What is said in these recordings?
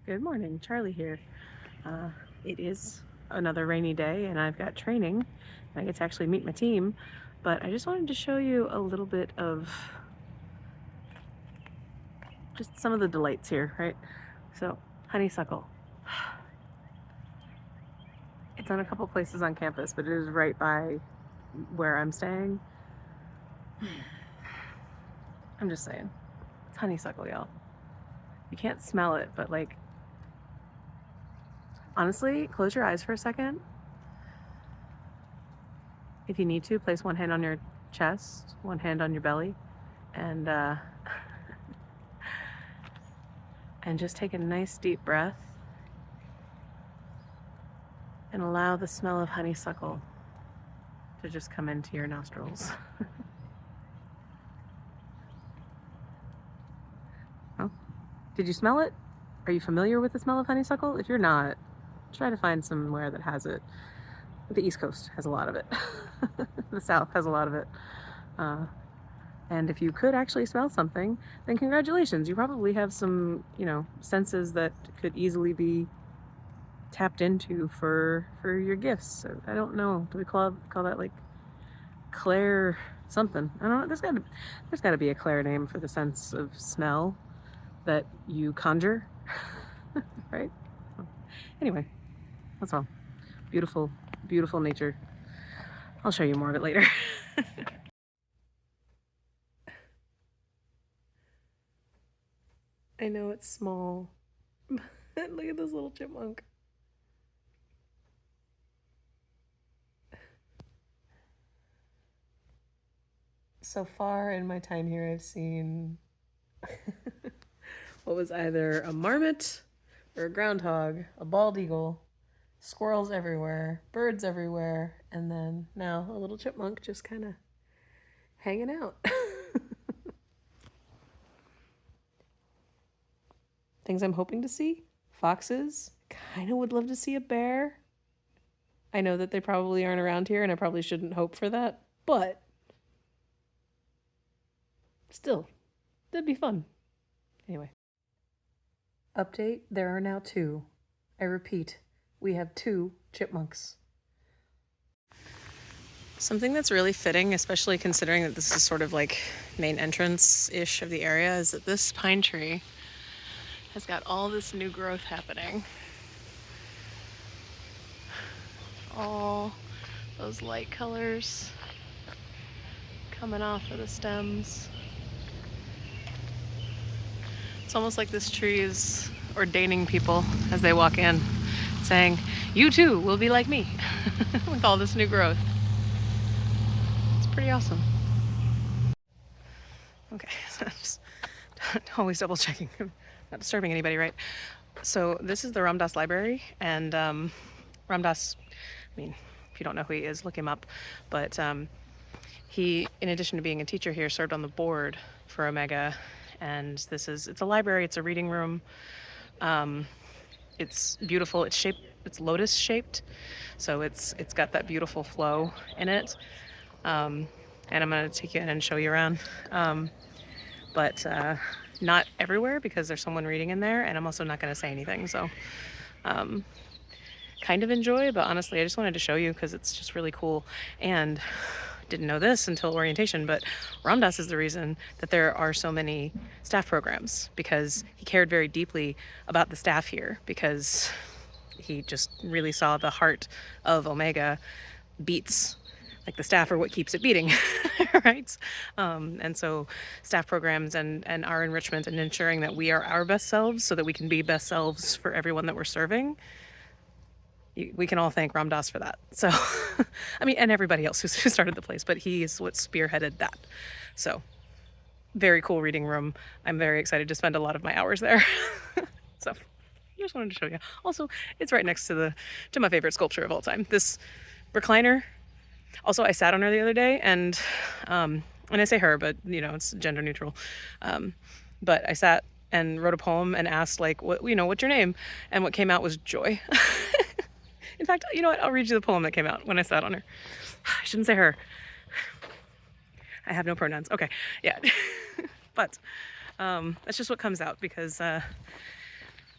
Good morning, Charlie here. It is another rainy day and I've got training and I get to actually meet my team, but I just wanted to show you a little bit of just some of the delights here, right? So, honeysuckle. It's on a couple places on campus, but it is right by where I'm staying. I'm just saying, it's honeysuckle, y'all. You can't smell it, but like, honestly, close your eyes for a second. If you need to, place one hand on your chest, one hand on your belly, and and just take a nice deep breath and allow the smell of honeysuckle to just come into your nostrils. Oh, did you smell it? Are you familiar with the smell of honeysuckle? If you're not, try to find somewhere that has it. The East Coast has a lot of it. The South has a lot of it. And if you could actually smell something, then congratulations. You probably have some, senses that could easily be tapped into for your gifts. So I don't know. Do we call that like Claire something? I don't know. There's got to be a Claire name for the sense of smell that you conjure, right? Anyway, that's all. Beautiful, beautiful nature. I'll show you more of it later. I know it's small. Look at this little chipmunk. So far in my time here, I've seen what was either a marmot or a groundhog, a bald eagle, squirrels everywhere, birds everywhere, and then now a little chipmunk just kind of hanging out. Things I'm hoping to see: foxes. Kind of would love to see a bear. I know that they probably aren't around here, and I probably shouldn't hope for that, but still, that'd be fun. Anyway. Update: there are now 2. I repeat, we have 2 chipmunks. Something that's really fitting, especially considering that this is sort of like main entrance-ish of the area, is that this pine tree has got all this new growth happening. All those light colors coming off of the stems. It's almost like this tree is ordaining people as they walk in, saying, "You too will be like me," with all this new growth. It's pretty awesome. Okay, so just always double checking. I'm not disturbing anybody, right? So this is the Ram Dass Library, and Ram Dass, I mean, if you don't know who he is, look him up. But he, in addition to being a teacher here, served on the board for Omega. And it's a library, it's a reading room. It's beautiful. It's lotus shaped, so it's got that beautiful flow in it. And I'm gonna take you in and show you around. But not everywhere because there's someone reading in there, and I'm also not gonna say anything. So kind of enjoy, but honestly, I just wanted to show you because it's just really cool. And didn't know this until orientation, but Ram Dass is the reason that there are so many staff programs, because he cared very deeply about the staff here, because he just really saw the heart of Omega beats, like the staff are what keeps it beating, right? And so staff programs and our enrichment and ensuring that we are our best selves so that we can be best selves for everyone that we're serving, we can all thank Ram Dass for that. So, I mean, and everybody else who started the place, but he's what spearheaded that. So, very cool reading room. I'm very excited to spend a lot of my hours there. So, I just wanted to show you. Also, it's right next to my favorite sculpture of all time, this recliner. Also, I sat on her the other day, and I say her, but it's gender neutral. But I sat and wrote a poem and asked, like, what's your name? And what came out was joy. In fact, you know what? I'll read you the poem that came out when I sat on her. I shouldn't say her. I have no pronouns. Okay, yeah. But that's just what comes out, because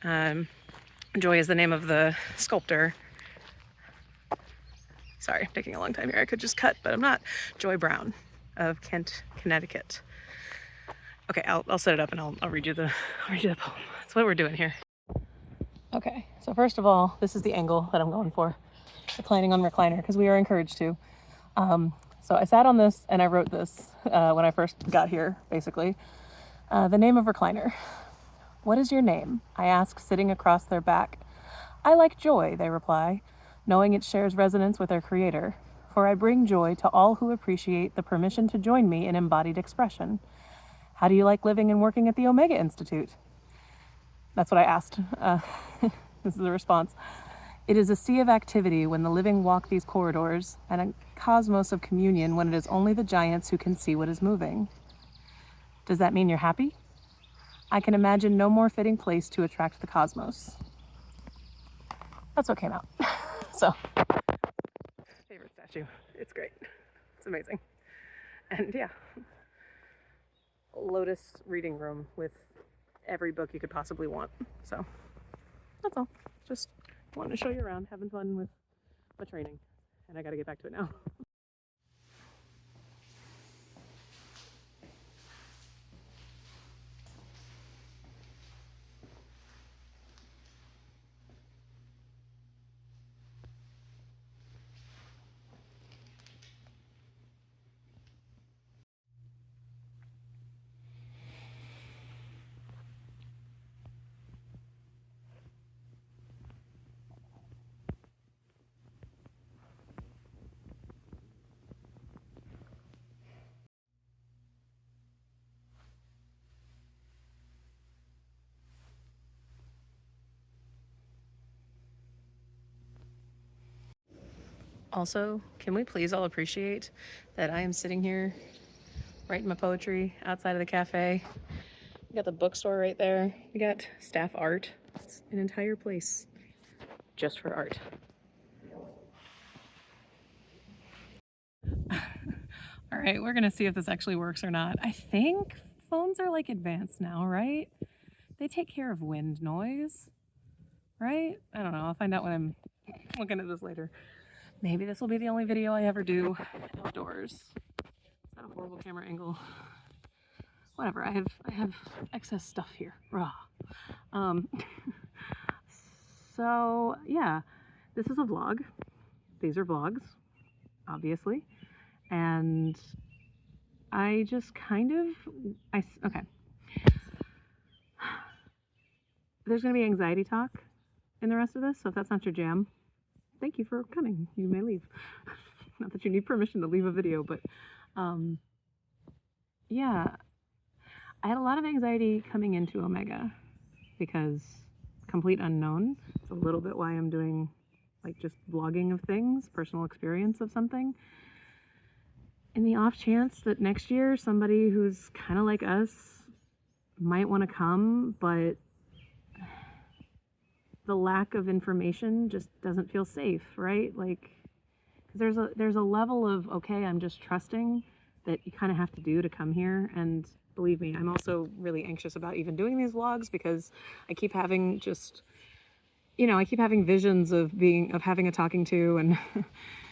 Joy is the name of the sculptor. Sorry, taking a long time here. I could just cut, but I'm not. Joy Brown of Kent, Connecticut. Okay, I'll set it up and I'll read you the poem. That's what we're doing here. Okay, so first of all, this is the angle that I'm going for. Reclining on recliner, because we are encouraged to. So I sat on this and I wrote this when I first got here, basically. The name of recliner. What is your name? I ask, sitting across their back. I like joy, they reply, knowing it shares resonance with their creator. For I bring joy to all who appreciate the permission to join me in embodied expression. How do you like living and working at the Omega Institute? That's what I asked. This is the response. It is a sea of activity when the living walk these corridors, and a cosmos of communion when it is only the giants who can see what is moving. Does that mean you're happy? I can imagine no more fitting place to attract the cosmos. That's what came out. So, favorite statue. It's great. It's amazing. And yeah, Lotus reading room with every book you could possibly want. So, that's all. Just wanted to show you around, having fun with my training. And I gotta get back to it now. Also, can we please all appreciate that I am sitting here writing my poetry outside of the cafe? We got the bookstore right there. We got staff art. It's an entire place just for art. All right, we're gonna see if this actually works or not. I think phones are like advanced now, right? They take care of wind noise, right? I don't know. I'll find out when I'm looking at this later. Maybe this will be the only video I ever do outdoors. Is that a horrible camera angle? Whatever, I have excess stuff here. Raw. So yeah, this is a vlog. These are vlogs, obviously. And I just kind of, okay. There's gonna be anxiety talk in the rest of this, so if that's not your jam, thank you for coming. You may leave. Not that you need permission to leave a video, but yeah, I had a lot of anxiety coming into Omega because complete unknown. It's a little bit why I'm doing like just vlogging of things, personal experience of something. In the off chance that next year somebody who's kind of like us might want to come, but the lack of information just doesn't feel safe, right? Like, because there's a level of, okay, I'm just trusting that you kind of have to do to come here. And believe me, I'm also really anxious about even doing these vlogs because I keep having just, you know, I keep having visions of having a talking to and,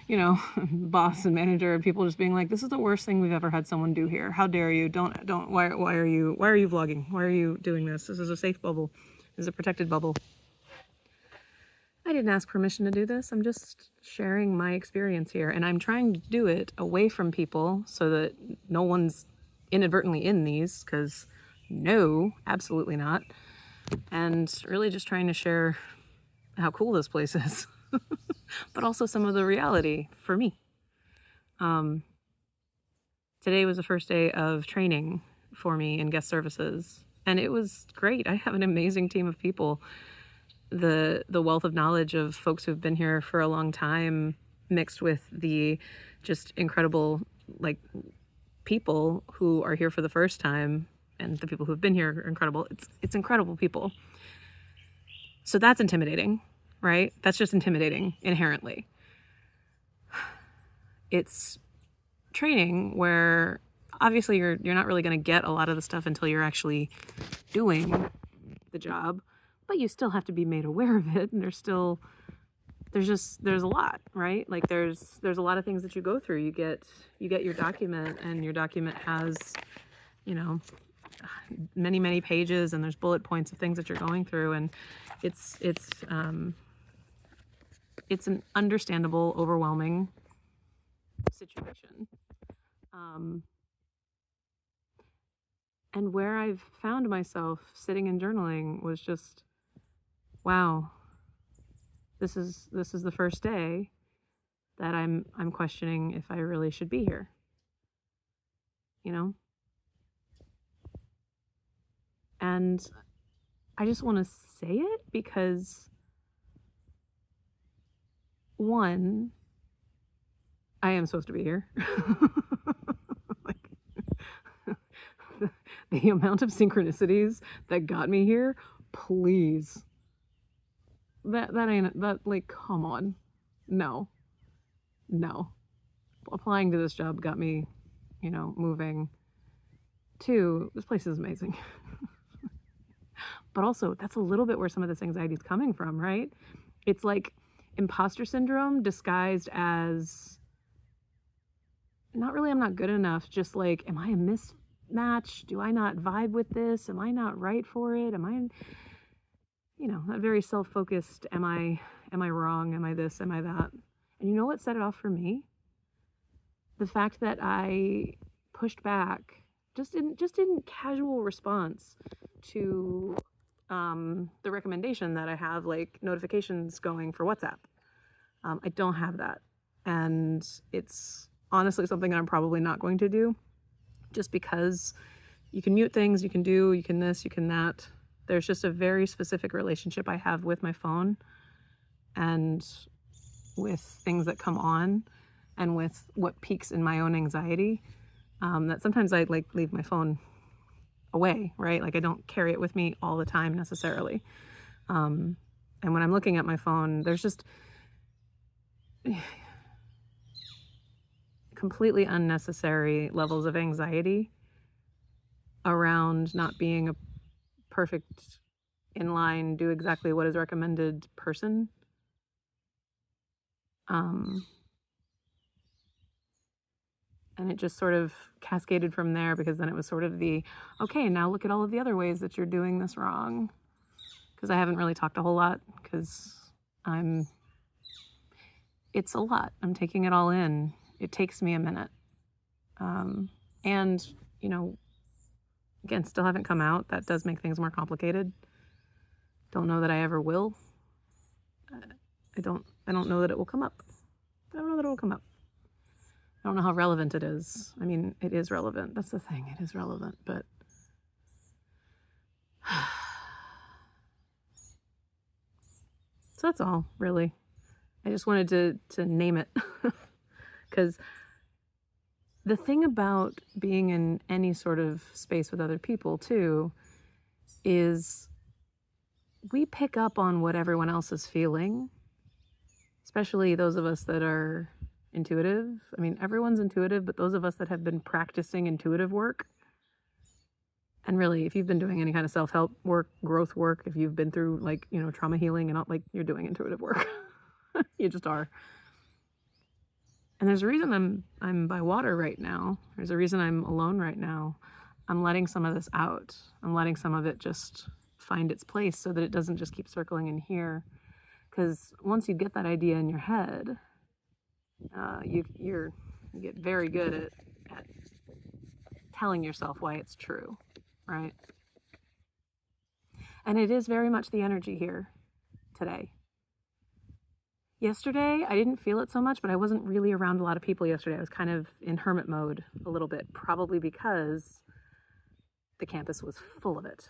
you know, boss and manager and people just being like, this is the worst thing we've ever had someone do here. How dare you? Why are you vlogging? Why are you doing this? This is a safe bubble. This is a protected bubble. I didn't ask permission to do this. I'm just sharing my experience here, and I'm trying to do it away from people so that no one's inadvertently in these, because no, absolutely not. And really just trying to share how cool this place is, but also some of the reality for me. Today was the first day of training for me in guest services, and it was great. I have an amazing team of people. The wealth of knowledge of folks who've been here for a long time mixed with the just incredible like people who are here for the first time, and the people who've been here are incredible. It's incredible people. So that's intimidating, right? That's just intimidating inherently. It's training where obviously you're not really going to get a lot of the stuff until you're actually doing the job. but you still have to be made aware of it. And there's a lot, right? Like there's a lot of things that you go through. You get your document, and your document has, you know, many pages, and there's bullet points of things that you're going through, and it's an understandable, overwhelming situation. And where I've found myself sitting and journaling was just, wow, this is the first day that I'm questioning if I really should be here. You know? And I just want to say it because, one, I am supposed to be here. Like, the amount of synchronicities that got me here, please. That ain't that, like, come on. No. Applying to this job got me, moving. Two, this place is amazing. But also, that's a little bit where some of this anxiety is coming from, right? It's like imposter syndrome disguised as not really, I'm not good enough, just like, am I a mismatch? Do I not vibe with this? Am I not right for it? Am I, not very self-focused, am I wrong? Am I this? Am I that? And you know what set it off for me? The fact that I pushed back just in casual response to the recommendation that I have, like, notifications going for WhatsApp. I don't have that. And it's honestly something I'm probably not going to do, just because you can mute things, you can this, you can that. There's just a very specific relationship I have with my phone and with things that come on and with what peaks in my own anxiety, that sometimes I leave my phone away, right? Like, I don't carry it with me all the time necessarily. And when I'm looking at my phone, there's just completely unnecessary levels of anxiety around not being a perfect, in line, do exactly what is recommended person. And it just sort of cascaded from there, because then it was sort of the, okay, now look at all of the other ways that you're doing this wrong. Because I haven't really talked a whole lot, because it's a lot. I'm taking it all in. It takes me a minute. And, again, still haven't come out. That does make things more complicated. Don't know that I ever will. I don't know that it will come up. I don't know that it will come up. I don't know how relevant it is. I mean, it is relevant. That's the thing. It is relevant, but so that's all, really. I just wanted to name it, because the thing about being in any sort of space with other people too is we pick up on what everyone else is feeling, especially those of us that are intuitive. I mean, everyone's intuitive, but those of us that have been practicing intuitive work, and really, if you've been doing any kind of self-help work, growth work, if you've been through, like, trauma healing and all, like, you're doing intuitive work. You just are. And there's a reason I'm by water right now. There's a reason I'm alone right now. I'm letting some of this out. I'm letting some of it just find its place, so that it doesn't just keep circling in here. Because once you get that idea in your head, you get very good at telling yourself why it's true, right? And it is very much the energy here today. Yesterday, I didn't feel it so much, but I wasn't really around a lot of people yesterday. I was kind of in hermit mode a little bit, probably because the campus was full of it.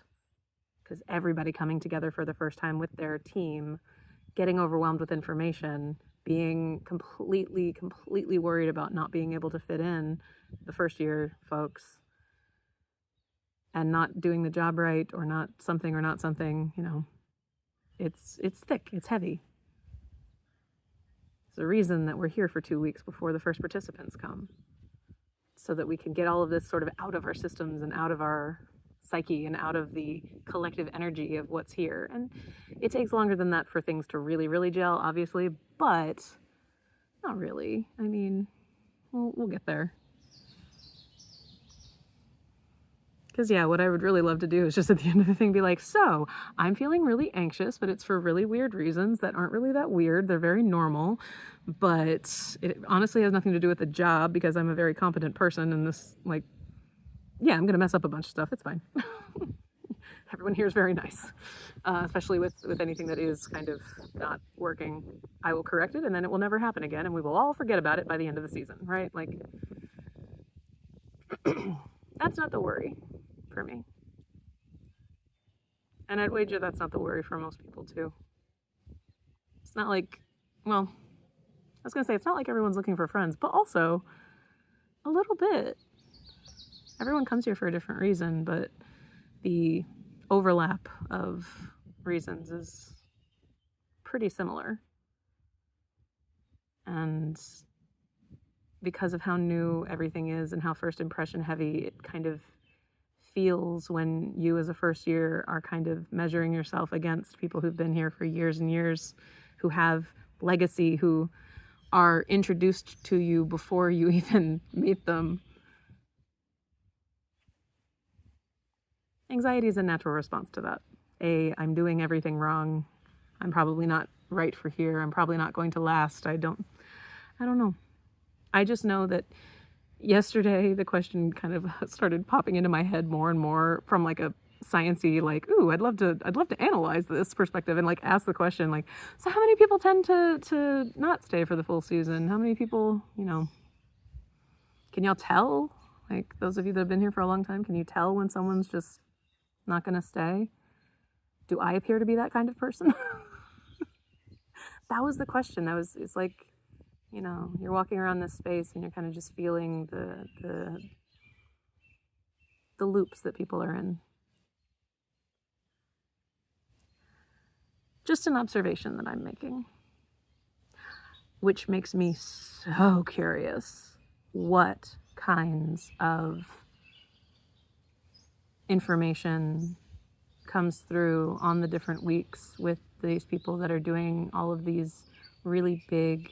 Because everybody coming together for the first time with their team, getting overwhelmed with information, being completely worried about not being able to fit in, the first year folks, and not doing the job right, or not something, it's thick, it's heavy. There's a reason that we're here for 2 weeks before the first participants come, so that we can get all of this sort of out of our systems and out of our psyche and out of the collective energy of what's here. And it takes longer than that for things to really, really gel, obviously, but not really. I mean, we'll get there. Because, yeah, what I would really love to do is just at the end of the thing be like, so I'm feeling really anxious, but it's for really weird reasons that aren't really that weird. They're very normal, but it honestly has nothing to do with the job because I'm a very competent person and this, like, yeah, I'm going to mess up a bunch of stuff. It's fine. Everyone here is very nice, especially with anything that is kind of not working. I will correct it and then it will never happen again and we will all forget about it by the end of the season, right? Like, that's not the worry for me. And I'd wager that's not the worry for most people too. It's not like, well, I was gonna say it's not like everyone's looking for friends, but also a little bit. Everyone comes here for a different reason, but the overlap of reasons is pretty similar. And because of how new everything is and how first impression heavy it kind of feels when you as a first year are kind of measuring yourself against people who've been here for years and years, who have legacy, who are introduced to you before you even meet them. Anxiety is a natural response to that. I'm doing everything wrong. I'm probably not right for here. I'm probably not going to last. I don't know. I just know that yesterday the question kind of started popping into my head more and more from like a sciencey, like, ooh, I'd love to analyze this perspective and like ask the question, like, so how many people tend to not stay for the full season? How many people, can y'all tell? Like, those of you that have been here for a long time, can you tell when someone's just not gonna stay? Do I appear to be that kind of person? That was the question. It's like, you're walking around this space and you're kind of just feeling the loops that people are in. Just an observation that I'm making, which makes me so curious what kinds of information comes through on the different weeks with these people that are doing all of these really big,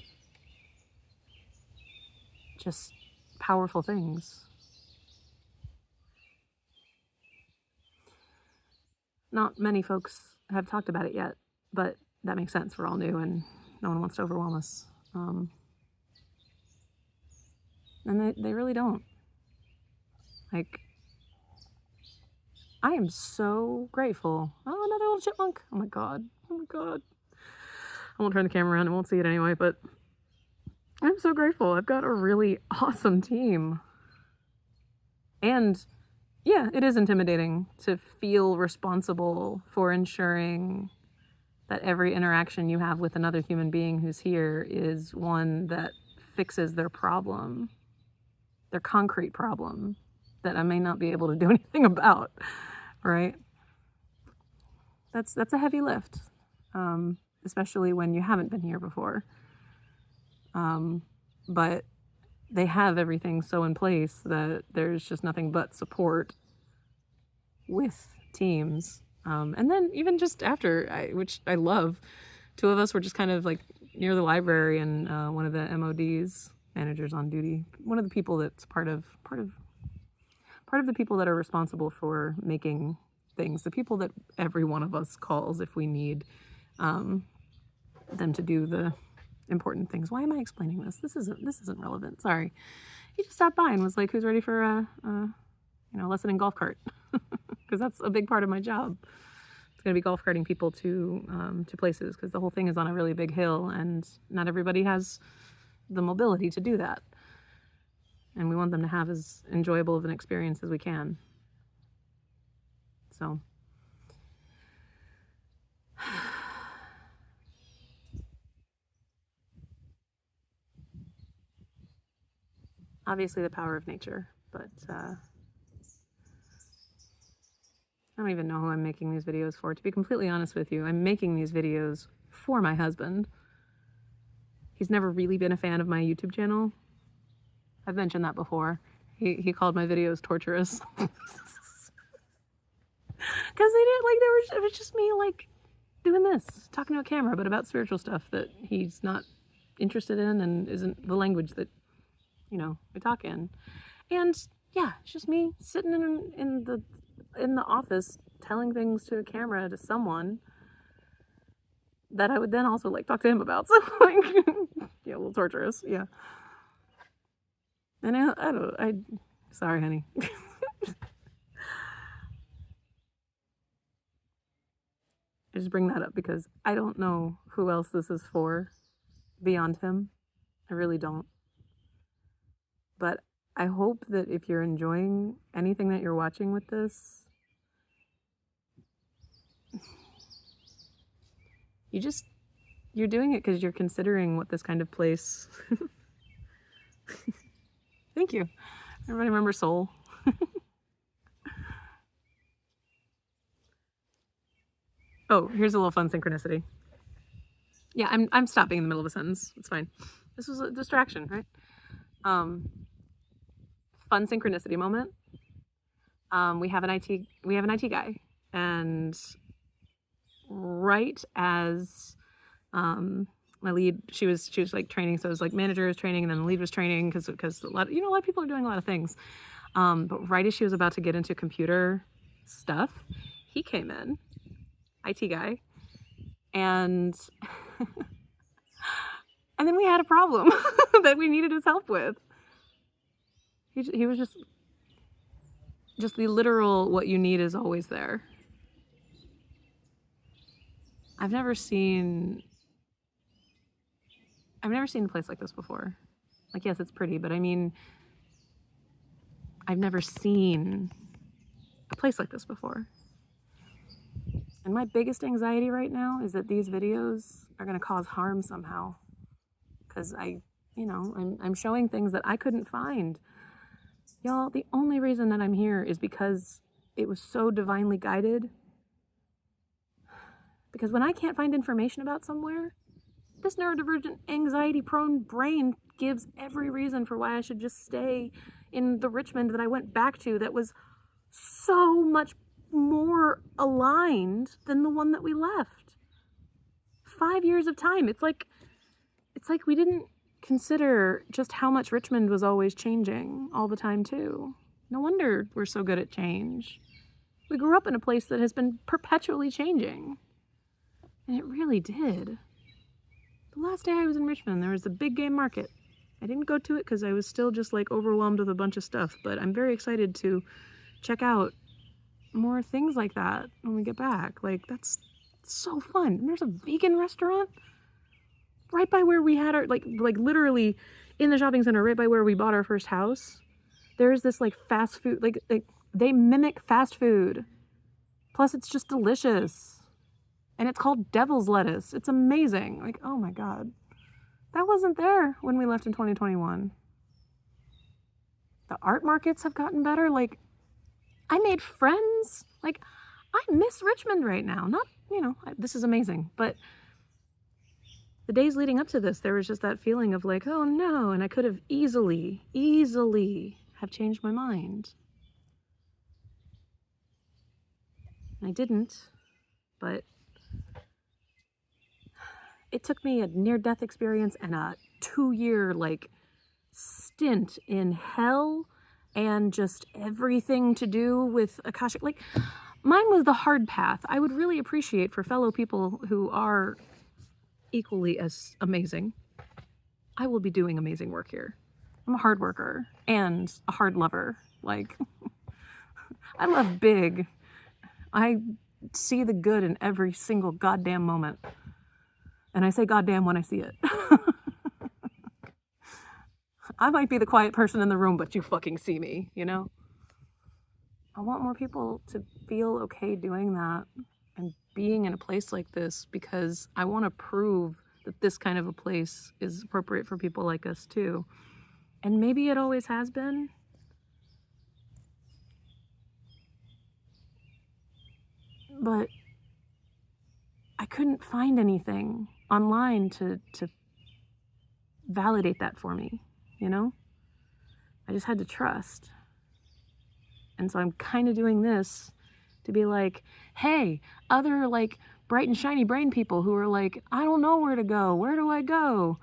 just powerful things. Not many folks have talked about it yet, but that makes sense. We're all new and no one wants to overwhelm us. And they really don't. Like, I am so grateful. Oh, another little chipmunk. Oh my God. I won't turn the camera around. I won't see it anyway, but I'm so grateful. I've got a really awesome team. And yeah, it is intimidating to feel responsible for ensuring that every interaction you have with another human being who's here is one that fixes their problem, their concrete problem that I may not be able to do anything about, right? That's a heavy lift, especially when you haven't been here before. But they have everything so in place that there's just nothing but support with teams. And then even just after, which I love, two of us were just kind of like near the library, and one of the MOD's managers on duty, one of the people that's part of the people that are responsible for making things, the people that every one of us calls if we need them to do the important things. Why am I explaining this? This isn't relevant. Sorry. He just stopped by and was like, "Who's ready for a lesson in golf cart?" Because that's a big part of my job. It's going to be golf carting people to places, because the whole thing is on a really big hill and not everybody has the mobility to do that. And we want them to have as enjoyable of an experience as we can. So obviously the power of nature, but I don't even know who I'm making these videos for. To be completely honest with you, I'm making these videos for my husband. He's never really been a fan of my YouTube channel. I've mentioned that before. He called my videos torturous. Because they didn't like, it was just me like doing this, talking to a camera, but about spiritual stuff that he's not interested in and isn't the language that, you know, we talk in. And yeah, it's just me sitting in the office telling things to a camera to someone that I would then also like talk to him about. So like, yeah, a little torturous. Yeah. And sorry, honey. I just bring that up because I don't know who else this is for beyond him. I really don't. But I hope that if you're enjoying anything that you're watching with this, you're doing it because you're considering what this kind of place. Thank you. Everybody remember Soul? Oh, here's a little fun synchronicity. Yeah, I'm stopping in the middle of a sentence. It's fine. This was a distraction, right? Fun synchronicity moment. We have an IT guy, and right as my lead, she was like training, so it was like manager was training, and then the lead was training because a lot of people are doing a lot of things. But right as she was about to get into computer stuff, he came in, IT guy, and and then we had a problem that we needed his help with. He was just the literal what you need is always there. I've never seen a place like this before. Like, yes, it's pretty, but I mean, I've never seen a place like this before. And my biggest anxiety right now is that these videos are going to cause harm somehow. Because I'm showing things that I couldn't find. Y'all, the only reason that I'm here is because it was so divinely guided. Because when I can't find information about somewhere, this neurodivergent, anxiety-prone brain gives every reason for why I should just stay in the Richmond that I went back to that was so much more aligned than the one that we left. 5 years of time. It's like we didn't consider just how much Richmond was always changing all the time too. No wonder we're so good at change. We grew up in a place that has been perpetually changing. And it really did. The last day I was in Richmond, there was a big game market. I didn't go to it because I was still just like overwhelmed with a bunch of stuff, but I'm very excited to check out more things like that when we get back. Like, that's so fun. And there's a vegan restaurant right by where we had our, like literally in the shopping center, right by where we bought our first house. There's this like fast food, like they mimic fast food. Plus it's just delicious. And it's called Devil's Lettuce. It's amazing. Like, oh my God. That wasn't there when we left in 2021. The art markets have gotten better. Like, I made friends. Like, I miss Richmond right now. Not, this is amazing. But the days leading up to this, there was just that feeling of like, oh no. And I could have easily have changed my mind. And I didn't. But it took me a near-death experience and a 2-year stint in hell and just everything to do with Akashic. Like, mine was the hard path. I would really appreciate for fellow people who are equally as amazing. I will be doing amazing work here. I'm a hard worker and a hard lover. Like, I love big. I see the good in every single goddamn moment. And I say goddamn when I see it. I might be the quiet person in the room, but you fucking see me, I want more people to feel okay doing that and being in a place like this because I want to prove that this kind of a place is appropriate for people like us too. And maybe it always has been. But I couldn't find anything online to validate that for me, I just had to trust. And so I'm kind of doing this to be like, hey, other like bright and shiny brain people who are like, I don't know where to go. Where do I go?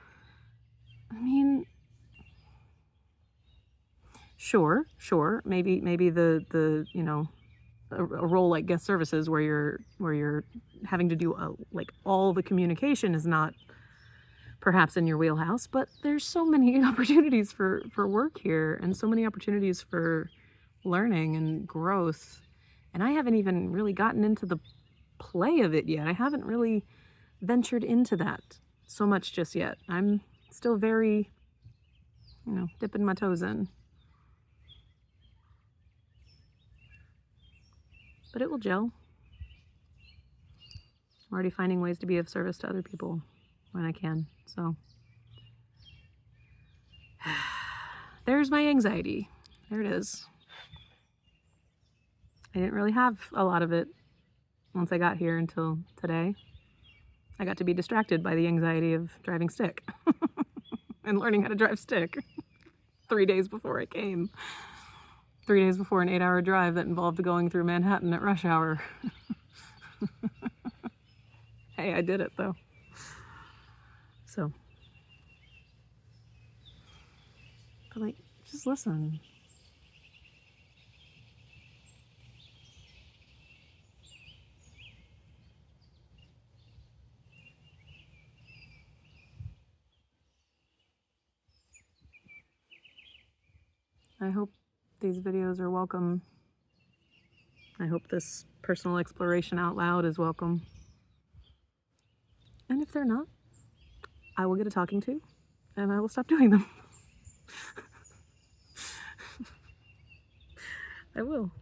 I mean, sure. Maybe the you know, a role like guest services where you're having to do like all the communication is not perhaps in your wheelhouse, but there's so many opportunities for work here and so many opportunities for learning and growth. And I haven't even really gotten into the play of it yet. I haven't really ventured into that so much just yet. I'm still very, you know, dipping my toes in. But it will gel. I'm already finding ways to be of service to other people when I can. So there's my anxiety. There it is. I didn't really have a lot of it once I got here until today. I got to be distracted by the anxiety of driving stick and learning how to drive stick 3 days before I came. 3 days before an 8-hour drive that involved going through Manhattan at rush hour. Hey, I did it though. So, but like, just listen. I hope these videos are welcome. I hope this personal exploration out loud is welcome. And if they're not, I will get a talking to and I will stop doing them. I will.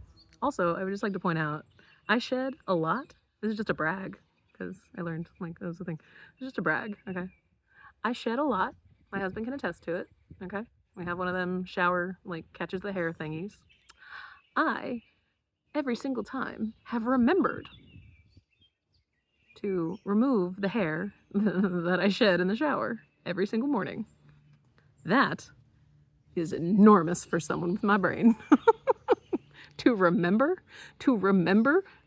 Also, I would just like to point out, I shed a lot. This is just a brag, because I learned, like, that was the thing. It's just a brag, okay? I shed a lot. My husband can attest to it, okay? We have one of them shower, like, catches the hair thingies. I, every single time, have remembered to remove the hair that I shed in the shower every single morning. That is enormous for someone with my brain. To remember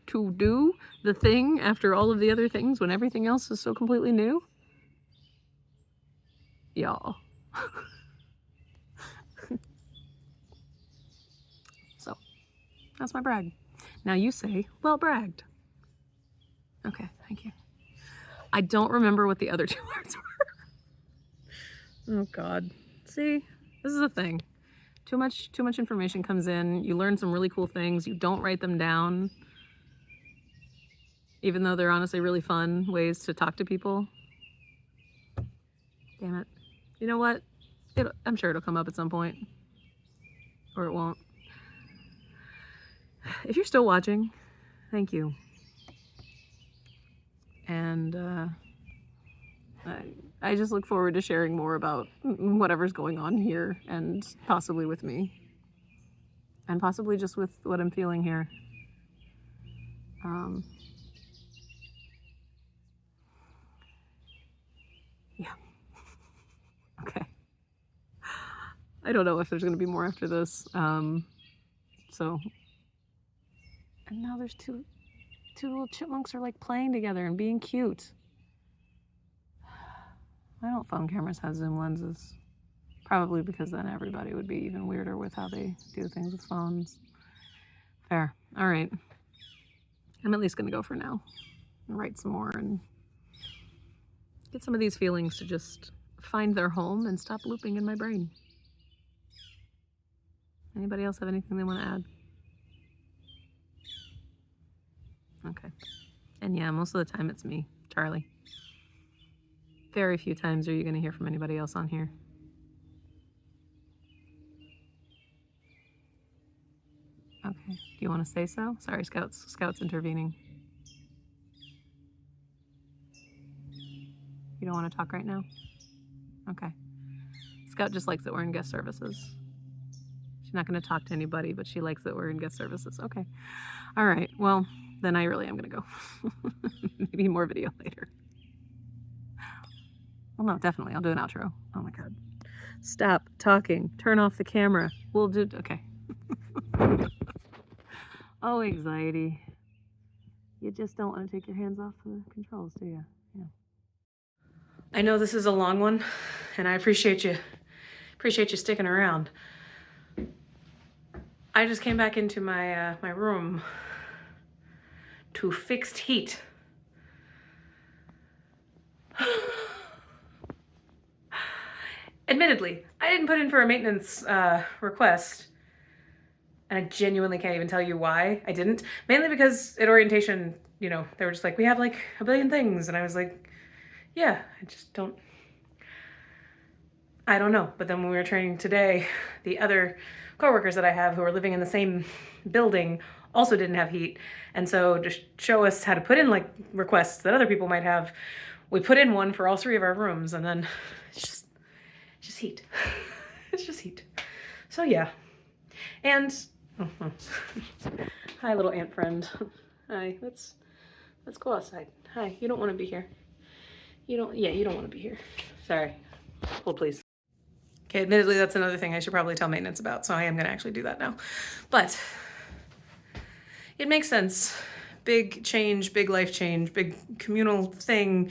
to do the thing after all of the other things when everything else is so completely new. Y'all. So, that's my brag. Now you say, well bragged. Okay, thank you. I don't remember what the other 2 words were. Oh God. See, this is the thing. Too much information comes in. You learn some really cool things. You don't write them down, even though they're honestly really fun ways to talk to people. Damn it. You know what? I'm sure it'll come up at some point, or it won't. If you're still watching, thank you. And I just look forward to sharing more about whatever's going on here, and possibly with me, and possibly just with what I'm feeling here. Yeah. Okay. I don't know if there's going to be more after this. So, and now there's two little chipmunks are like playing together and being cute. Why don't phone cameras have zoom lenses? Probably because then everybody would be even weirder with how they do things with phones. Fair. All right. I'm at least going to go for now and write some more and get some of these feelings to just find their home and stop looping in my brain. Anybody else have anything they want to add? Okay. And yeah, most of the time it's me, Charlie. Very few times are you going to hear from anybody else on here. Okay. Do you want to say so? Sorry, Scout's intervening. You don't want to talk right now? Okay. Scout just likes that we're in guest services. She's not going to talk to anybody, but she likes that we're in guest services. Okay. All right. Well, then I really am going to go. Maybe more video later. Well, no, definitely. I'll do an outro. Oh my God. Stop talking. Turn off the camera. We'll do... Okay. Oh, anxiety. You just don't want to take your hands off the controls, do you? Yeah. I know this is a long one, and I appreciate you sticking around. I just came back into my my room to fixed heat. Admittedly, I didn't put in for a maintenance request, and I genuinely can't even tell you why I didn't. Mainly because at orientation, you know, they were just like, we have like a billion things, and I was like, yeah, I don't know. But then when we were training today, the other coworkers that I have who are living in the same building also didn't have heat. And so to show us how to put in like requests that other people might have, we put in one for all 3 of our rooms, and then it's just heat. It's just heat. So yeah. And hi, little ant friend. Hi, let's go outside. Hi, you don't want to be here. You don't want to be here. Sorry. Hold, please. Okay, admittedly, that's another thing I should probably tell maintenance about, so I am going to actually do that now. But it makes sense. Big change, big life change, big communal thing,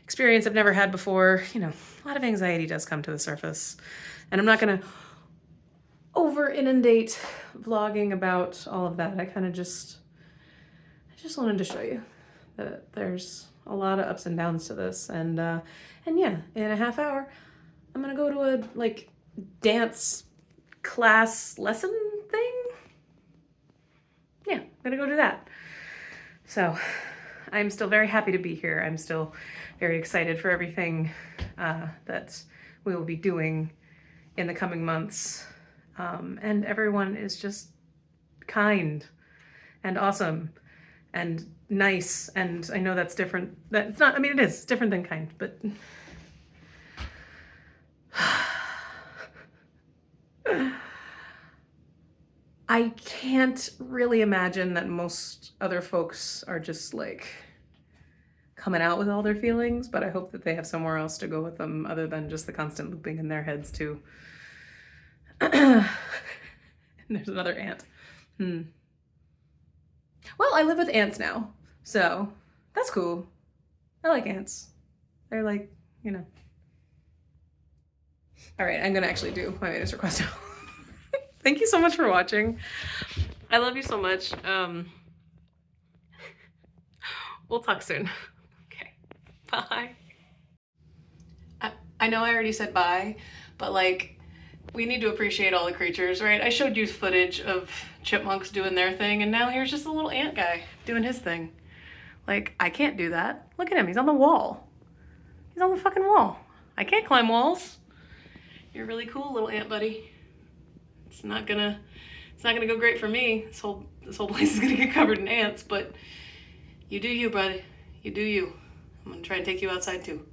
experience I've never had before. You know, a lot of anxiety does come to the surface. And I'm not going to over inundate vlogging about all of that. I just wanted to show you that there's a lot of ups and downs to this. And yeah, in a half hour, I'm gonna go to a like dance class lesson thing. Yeah, I'm gonna go do that. So I'm still very happy to be here. I'm still very excited for everything that we will be doing in the coming months. And everyone is just kind and awesome and nice. And I know that's different. That it's not, I mean, it is different than kind, but I can't really imagine that most other folks are just like coming out with all their feelings, but I hope that they have somewhere else to go with them other than just the constant looping in their heads too. And there's another ant. Well, I live with ants now, so that's cool. I like ants. They're like, you know. All right, I'm gonna actually do my maintenance request now. Thank you so much for watching. I love you so much. We'll talk soon. Okay, bye. I know I already said bye, but like, we need to appreciate all the creatures, right? I showed you footage of chipmunks doing their thing, and now here's just a little ant guy doing his thing. Like, I can't do that. Look at him, he's on the wall. He's on the fucking wall. I can't climb walls. You're really cool, little ant buddy. It's not gonna go great for me. This whole place is gonna get covered in ants, but you do you, buddy. You do you. I'm gonna try and take you outside too.